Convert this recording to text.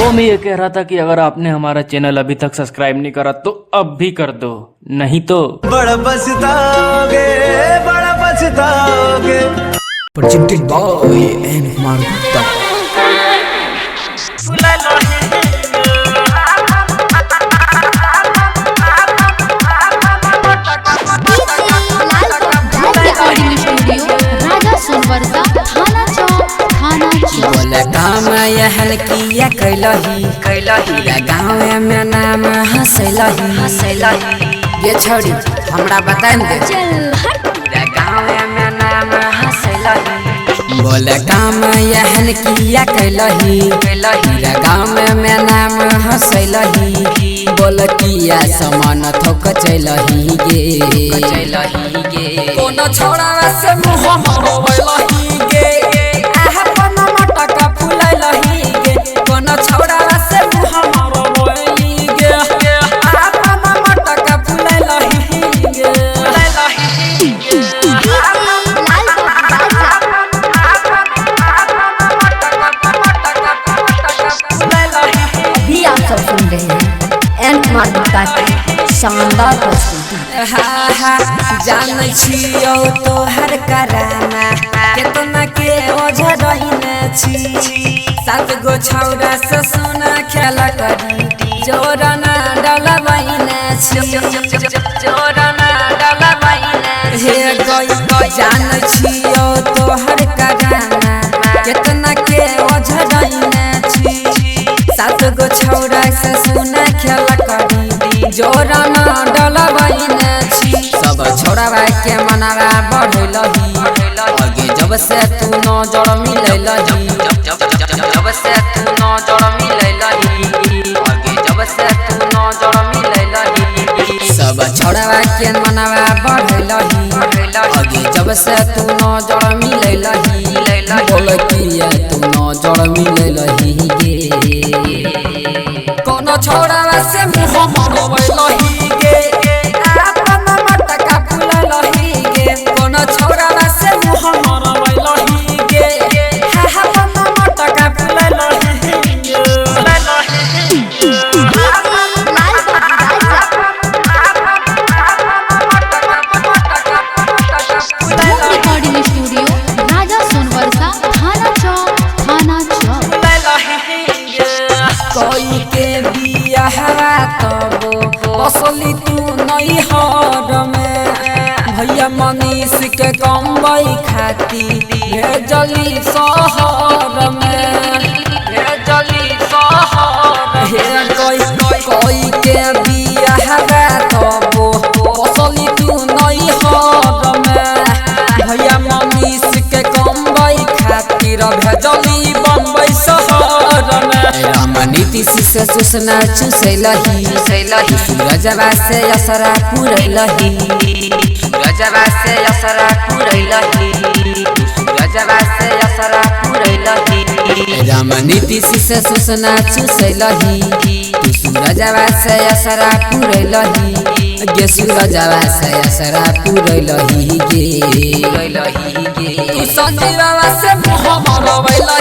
वो मैं ये कह रहा था कि अगर आपने हमारा चैनल अभी तक सब्सक्राइब नहीं करा तो अब भी कर दो, नहीं तो बड़ा पछताओगे, बड़ा पछताओगे। Presented by N Kumar Gupta. बोले काम यहल किया कैलही गाँव में नाम हंसलही ये छोड़ी हमरा बता दे गाँव में नाम हंसलही। बोले काम यहल किया कैलही गाँव में नाम हंसलही। बोल किया समान थोक चलही गे कोनो छोड़ा से मुँह मोड़लही गे शानदार प्रस्तुति। जान छियो तो हर कराना केतना के ओझरइने छी। 7 गो छौरा से सोना खेला करी जोरना डलबइने छी। जोरना डलबइने हे गई जान छियो तो हर कराना केतना के ओझरइने छी। 7 गो छौरा से सोना खेला करी जोरना डलबइने छी। सब छोड़ावा के मनावा बढ़लही आगे जब से तू नजर मिललही। जब से तू नजर मिललही आगे जब से तू नजर मिललही। सब छोड़ावा के मनावा बढ़लही आगे जब से तू नजर मिललही। बोल किया तू नजर मिललही गे कोनो छोड़ावा से मुँह मोड़लही गे आपन मटका फुललही गे। कोनो छोड़ावा से मुँह मोड़लही गे आपन मटका फुललही गे। रिकॉर्डिंग स्टूडियो राजा सोनवर्षा थाना चौक। कोई के बियाहवा तबो बसली तू नहीं हर में। भैया मनीष के कमबई खाती भेजली शहर में। भेजली शहर हे कोई के बियाहवा तबो बसली तू नहीं हर में। भैया मनीष के कमबई खातिर भेजली बम्बई शहर में। नीति से सुसना चुसैलही सूरजवा से असरा पुरैलही। सूरजवा से असरा पुरैलही सूरजवा से असरा पुरैलही। राम नीति से सुसना चुसैलही सूरजवा से असरा पुरैलही गे। सूरजवा से असरा पुरैलही गे संजीवा से मुँह मोड़लही